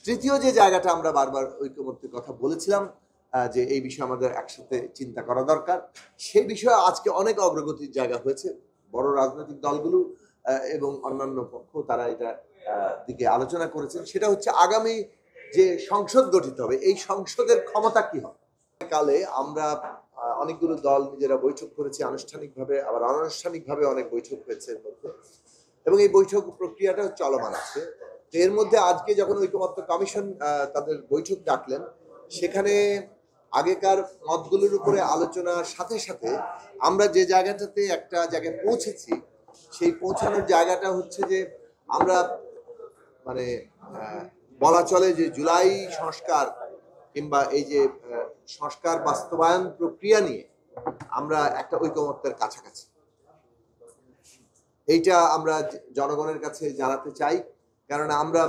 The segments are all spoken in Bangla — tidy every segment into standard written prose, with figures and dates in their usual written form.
তৃতীয় যে জায়গাটা আমরা বারবার ঐকমত্যের কথা বলেছিলাম যে এই বিষয়ে আমাদের একসাথে চিন্তা করা দরকার, সেই বিষয়ে আজকে অনেক অগ্রগতির জায়গা হয়েছে। বড় রাজনৈতিক দলগুলো এবং অন্যান্য পক্ষ তারা এটা দিকে আলোচনা করেছেন। সেটা হচ্ছে আগামী যে সংসদ গঠিত হবে, এই সংসদের ক্ষমতা কি হবে। কালে আমরা অনেকগুলো দল নিজেরা বৈঠক করেছি আনুষ্ঠানিকভাবে, আবার অনানুষ্ঠানিকভাবে অনেক বৈঠক হয়েছে এবং এই বৈঠক প্রক্রিয়াটা চলমান আছে। এর মধ্যে আজকে যখন ঐকমত্য কমিশন তাদের বৈঠক ডাকলেন, সেখানে আগেকার মতগুলোর উপরে আলোচনার সাথে সাথে আমরা যে জায়গাটাতে একটা জায়গায় পৌঁছেছি, সেই পৌঁছানোর জায়গাটা হচ্ছে যে আমরা মানে বলা চলে যে জুলাই সংস্কার কিংবা এই যে সংস্কার বাস্তবায়ন প্রক্রিয়া নিয়ে আমরা একটা ঐকমত্যের কাছাকাছি। এইটা আমরা জনগণের কাছে জানাতে চাই, কারণ আমরা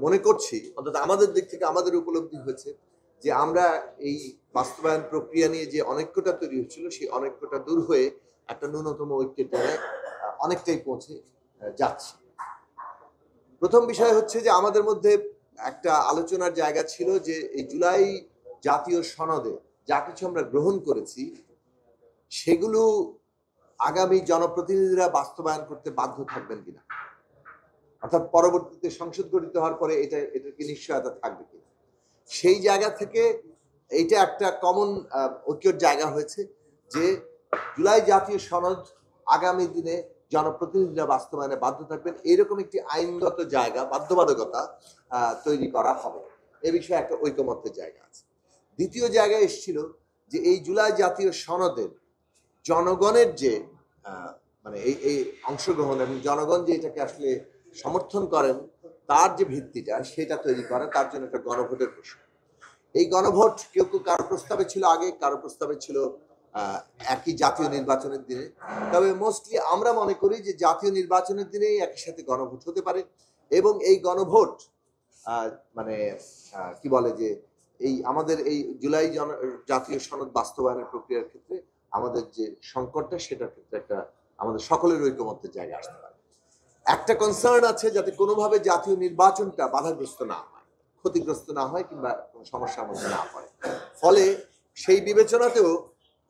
মনে করছি, অন্তত আমাদের দিক থেকে আমাদের উপলব্ধি হয়েছে যে আমরা এই বাস্তবায়ন প্রক্রিয়া নিয়ে যে অনৈক্যতা তৈরি হচ্ছিল, সেই অনৈক্যতা দূর হয়ে একটা ন্যূনতম ঐক্যের জায়গায় অনেকটাই পৌঁছে যাচ্ছে। প্রথম বিষয় হচ্ছে যে আমাদের মধ্যে একটা আলোচনার জায়গা ছিল যে এই জুলাই জাতীয় সনদে যা কিছু আমরা গ্রহণ করেছি, সেগুলো আগামী জনপ্রতিনিধিরা বাস্তবায়ন করতে বাধ্য থাকবেন কিনা, অর্থাৎ পরবর্তীতে সংসদ গঠিত হওয়ার পরে এটার কি নিশ্চয়তা থাকবে কিনা। সেই জায়গা থেকে এইটা একটা কমন ঐক্যের জায়গা হয়েছে যে জুলাই জাতীয় সনদ আগামী দিনে জনপ্রতিনিধিরা বাস্তবায়নে বাধ্য থাকবেন, এরকম একটি আইনগত জায়গা, বাধ্যবাধকতা তৈরি করা হবে। এ বিষয়ে একটা ঐকমত্যের জায়গা আছে। দ্বিতীয় জায়গায় এসেছিল যে এই জুলাই জাতীয় সনদের জনগণের যে মানে এই অংশগ্রহণ এবং জনগণ যে এটাকে আসলে সমর্থন করেন, তার যে ভিত্তিটা সেটা তৈরি করা, তার জন্য একটা গণভোটের প্রশ্ন। এই গণভোট কেউ কেউ কারো প্রস্তাবে ছিল আগে, কারো প্রস্তাবে ছিল একই জাতীয় নির্বাচনের দিনে। তবে মোস্টলি আমরা মনে করি যে জাতীয় নির্বাচনের দিনেই একই সাথে গণভোট হতে পারে এবং এই গণভোট মানে কি বলে যে এই আমাদের এই জুলাই জাতীয় সনদ বাস্তবায়নের প্রক্রিয়ার ক্ষেত্রে আমাদের যে সংকটটা, সেটার ক্ষেত্রে একটা আমাদের সকলের ঐকমত্যের জায়গা আসতে পারে। একটা কনসার্ন আছে যাতে কোনোভাবে জাতীয় নির্বাচনটা বাধাগ্রস্ত না হয়, ক্ষতিগ্রস্ত না হয় কিংবা কোনো সমস্যার মধ্যে না পড়ে। ফলে সেই বিবেচনাতেও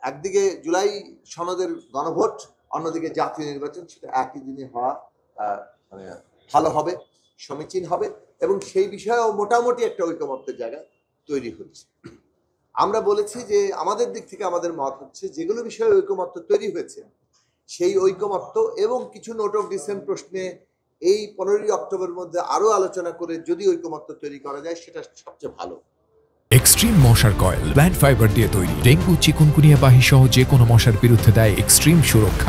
একদিকে জুলাই সনদের গণভোট, অন্যদিকে জাতীয় নির্বাচন, সেটা একই দিনে হওয়া মানে ভালো হবে, সমীচীন হবে এবং সেই বিষয়েও মোটামুটি একটা ঐকমত্যের জায়গা তৈরি হচ্ছে। আমরা বলেছি যে আমাদের দিক থেকে আমাদের মত হচ্ছে যেগুলো বিষয়ে ঐকমত্য তৈরি হয়েছে, সেই ঐকমত্য এবং কিছু নোট অফ ডিসেন্ট প্রশ্নে এই 15ই অক্টোবরের মধ্যে আরো আলোচনা করে যদি ঐকমত্য তৈরি করা যায়, সেটা সবচেয়ে ভালো। এক্সট্রিম মশার কয়েল প্ল্যান্ট ফাইবার দিয়ে তৈরি, ডেঙ্গু, চিকুনগুনিয়া বাহি সহ যে কোনো মশার বিরুদ্ধে দেয় এক্সট্রিম সুরক্ষা।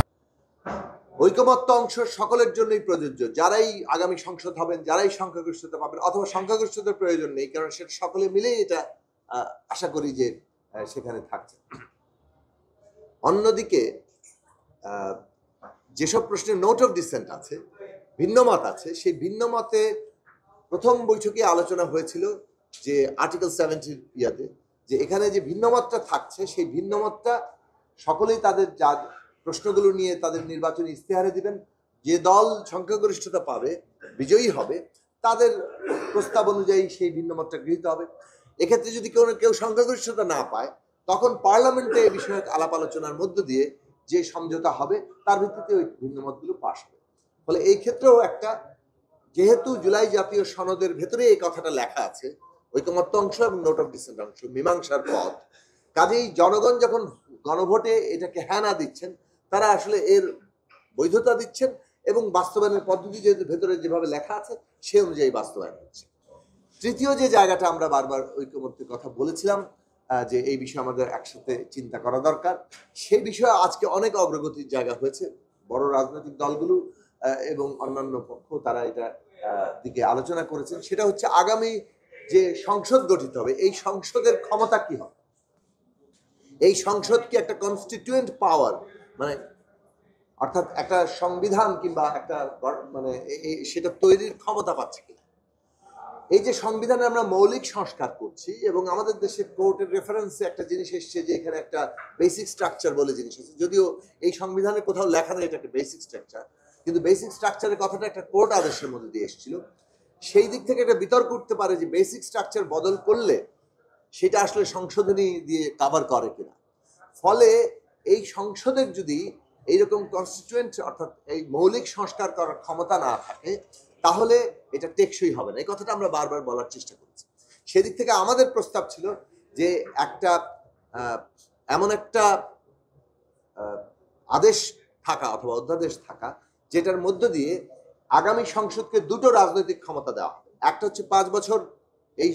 ঐকমত্য অংশ সকলের জন্যই প্রযোজ্য, যারাই আগামী সংসদ হবেন, যারাই সংখ্যাগরিষ্ঠতা পাবেন, অথবা সংখ্যাগরিষ্ঠতার প্রয়োজন নেই, কারণ সেটা সকলে মিলেই এটা আশা করি যে সেখানে থাকছে। অন্যদিকে যেসব প্রশ্নে নোট অফ ডিসেন্ট আছে, ভিন্নমত আছে, সেই ভিন্নমতে প্রথম বৈঠকে আলোচনা হয়েছিল যে আর্টিকেল 70 ইয়াতে যে এখানে যে ভিন্নমতটা থাকছে, সেই ভিন্নমতটা সকলেই তাদের যা প্রশ্নগুলো নিয়ে তাদের নির্বাচনী ইস্তেহারে দিবেন। যে দল সংখ্যাগরিষ্ঠতা পাবে, বিজয়ী হবে, তাদের প্রস্তাব অনুযায়ী সেই ভিন্নমতটা গৃহীত হবে। এক্ষেত্রে যদি কেউ সংখ্যাগরিষ্ঠতা না পায়, তখন পার্লামেন্টে এই বিষয়ক আলাপ আলোচনার মধ্য দিয়ে যে সমঝোতা হবে, তার ভিত্তিতে ওই ভিন্নমতগুলো পাশ হবে। ফলে এই ক্ষেত্রেও একটা, যেহেতু জুলাই জাতীয় সনদের ভেতরে এই কথাটা লেখা আছে, ঐকমত্য অংশ এবং নোট অফ ডিসেন্ট অংশ মীমাংসার পথ, কাজেই জনগণ যখন গণভোটে এটাকে হ্যাঁ না দিচ্ছেন, তারা আসলে এর বৈধতা দিচ্ছেন এবং বাস্তবায়নের পদ্ধতি যেহেতু ভেতরে যেভাবে লেখা আছে সে অনুযায়ী বাস্তবায়ন হচ্ছে। তৃতীয় যে জায়গাটা আমরা বারবার ঐকমত্যের কথা বলেছিলাম যে এই বিষয়ে আমাদের একসাথে চিন্তা করা দরকার, সেই বিষয়ে আজকে অনেক অগ্রগতির জায়গা হয়েছে। বড় রাজনৈতিক দলগুলো এবং অন্যান্য পক্ষ তারা এটা দিকে আলোচনা করেছেন। সেটা হচ্ছে আগামী যে সংসদ গঠিত হবে, এই সংসদের ক্ষমতা কি হবে। এই সংসদ কি একটা কনস্টিটিউয়েন্ট পাওয়ার, মানে অর্থাৎ একটা সংবিধান কিংবা একটা মানে সেটা তৈরির ক্ষমতা পাচ্ছে কিনা। এই যে সংবিধানে আমরা মৌলিক সংস্কার করছি এবং আমাদের দেশে কোর্টের রেফারেন্সে একটা জিনিস এসছে যে এখানে একটা বেসিক স্ট্রাকচার বলে জিনিস আছে, যদিও এই সংবিধানে কোথাও লেখা নেই এটা একটা বেসিক স্ট্রাকচার, কিন্তু বেসিক স্ট্রাকচারের কথাটা একটা কোর্ট আদেশের মধ্যে দিয়ে এসেছিল। সেই দিক থেকে একটা বিতর্ক উঠতে পারে যে বেসিক স্ট্রাকচার বদল করলে সেটা আসলে সংশোধনী দিয়ে কাভার করে কিনা। ফলে এই সংসদের যদি এইরকম কনস্টিটিউয়েন্ট অর্থাৎ এই মৌলিক সংস্কার করার ক্ষমতা না থাকে তাহলে এটা টেকসই হবে না। এই কথাটা আমরা বারবার বলার চেষ্টা করছি। সেদিক থেকে আমাদের প্রস্তাব ছিল যে একটা এমন একটা আদেশ থাকা অথবা অধ্যাদেশ থাকা যেটার মধ্য দিয়ে আগামী সংসদকে দুটো রাজনৈতিক ক্ষমতা দেওয়া হবে। একটা হচ্ছে 5 বছর এই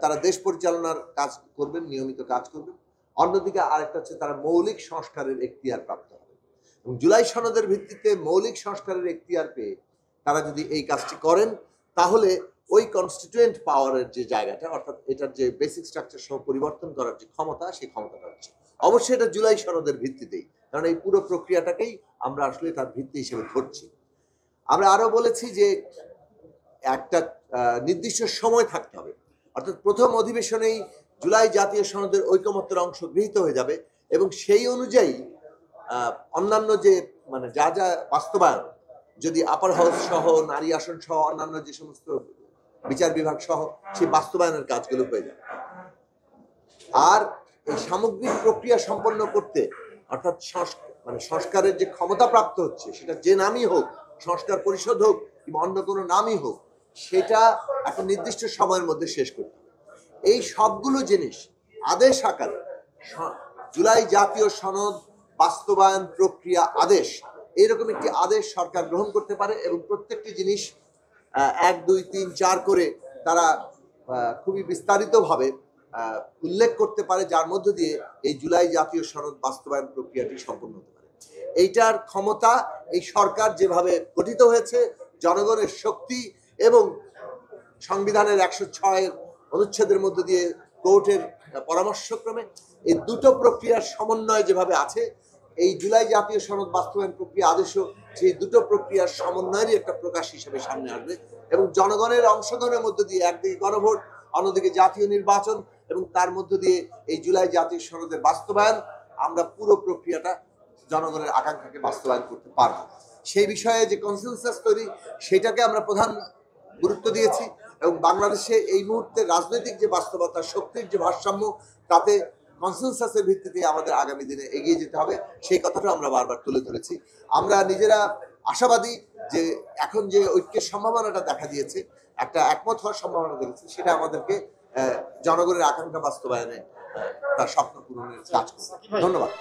তারা দেশ পরিচালনার কাজ করবেন, নিয়মিত কাজ করবেন। অন্যদিকে আরেকটা হচ্ছে তারা মৌলিক সংস্কারের এখতিয়ার প্রাপ্ত হবে। এবং জুলাই সনদের ভিত্তিতে মৌলিক সংস্কারের এখতিয়ার পেয়ে তারা যদি এই কাজটি করেন তাহলে ওই কনস্টিটিউয়েন্ট পাওয়ারের যে জায়গাটা অর্থাৎ এটার যে বেসিক স্ট্রাকচার সহ পরিবর্তন করার যে ক্ষমতা সেই ক্ষমতাটা হচ্ছে অবশ্যই এটা জুলাই সনদের ভিত্তিতেই, কারণ এই পুরো প্রক্রিয়াটাকেই আমরা আসলে তার ভিত্তি হিসেবে ধরছি। আমরা আরো বলেছি যে একটা নির্দিষ্ট সময় থাকতে হবে, অর্থাৎ প্রথম অধিবেশনেই জুলাই জাতীয় সনদের ঐকমত্যের অংশ গৃহীত হয়ে যাবে এবং সেই অনুযায়ী অন্যান্য যে মানে যা যা বাস্তবায়ন যদি আপার হাউস সহ নারী আসন সহ অন্যান্য যে সমস্ত বিচার বিভাগ সহ সেই বাস্তবায়নের কাজগুলো হয়ে যাবে। আর এই সামগ্রিক প্রক্রিয়া সম্পন্ন করতে অর্থাৎ মানে সংস্কারের যে ক্ষমতা প্রাপ্ত হচ্ছে সেটা যে নামই হোক, সংস্কার পরিষদ হোক কিংবা অন্য কোনো নামই হোক, সেটা একটা নির্দিষ্ট সময়ের মধ্যে শেষ করতে হবে। এই সবগুলো জিনিস আদেশ আকারে জুলাই জাতীয় সনদ বাস্তবায়ন প্রক্রিয়া আদেশ এইরকম একটি আদেশ সরকার গ্রহণ করতে পারে এবং প্রত্যেকটি জিনিস 1, 2, 3, 4 করে তারা খুবই বিস্তারিতভাবে উল্লেখ করতে পারে, যার মধ্য দিয়ে এই জুলাই জাতীয় সনদ বাস্তবায়ন প্রক্রিয়াটি সম্পন্ন হতে পারে। এইটার ক্ষমতা এই সরকার যেভাবে গঠিত হয়েছে জনগণের শক্তি এবং সংবিধানের 106 অনুচ্ছেদের মধ্য দিয়ে কোর্টের পরামর্শক্রমে এই দুটো প্রক্রিয়ার সমন্বয় যেভাবে আছে, এই জুলাই জাতীয় সনদ বাস্তবায়ন প্রক্রিয়া আদেশও সেই দুটো প্রক্রিয়ার সমন্বয়েরই একটা প্রকাশ হিসেবে সামনে আসবে এবং জনগণের অংশগ্রহণের মধ্য দিয়ে একদিকে গণভোট, অন্যদিকে জাতীয় নির্বাচন এবং তার মধ্য দিয়ে এই জুলাই জাতীয় সনদের বাস্তবায়ন, আমরা পুরো প্রক্রিয়াটা জনগণের আকাঙ্ক্ষাকে বাস্তবায়ন করতে পারব। সেই বিষয়ে যে কনসেনসাস তৈরি সেটাকে আমরা প্রধান গুরুত্ব দিয়েছি এবং বাংলাদেশে এই মুহূর্তে রাজনৈতিক যে বাস্তবতা, শক্তির যে ভারসাম্য, তাতে কনসেনসাসের ভিত্তিতে আমাদের আগামী দিনে এগিয়ে যেতে হবে, সেই কথাটা আমরা বারবার তুলে ধরেছি। আমরা নিজেরা আশাবাদী যে এখন যে ঐক্যের সম্ভাবনাটা দেখা দিয়েছে, একটা একমত হওয়ার সম্ভাবনা দেখেছি, সেটা আমাদেরকে জনগণের আকাঙ্ক্ষা বাস্তবায়নে তার স্বপ্ন পূরণের কাজ করছে। ধন্যবাদ।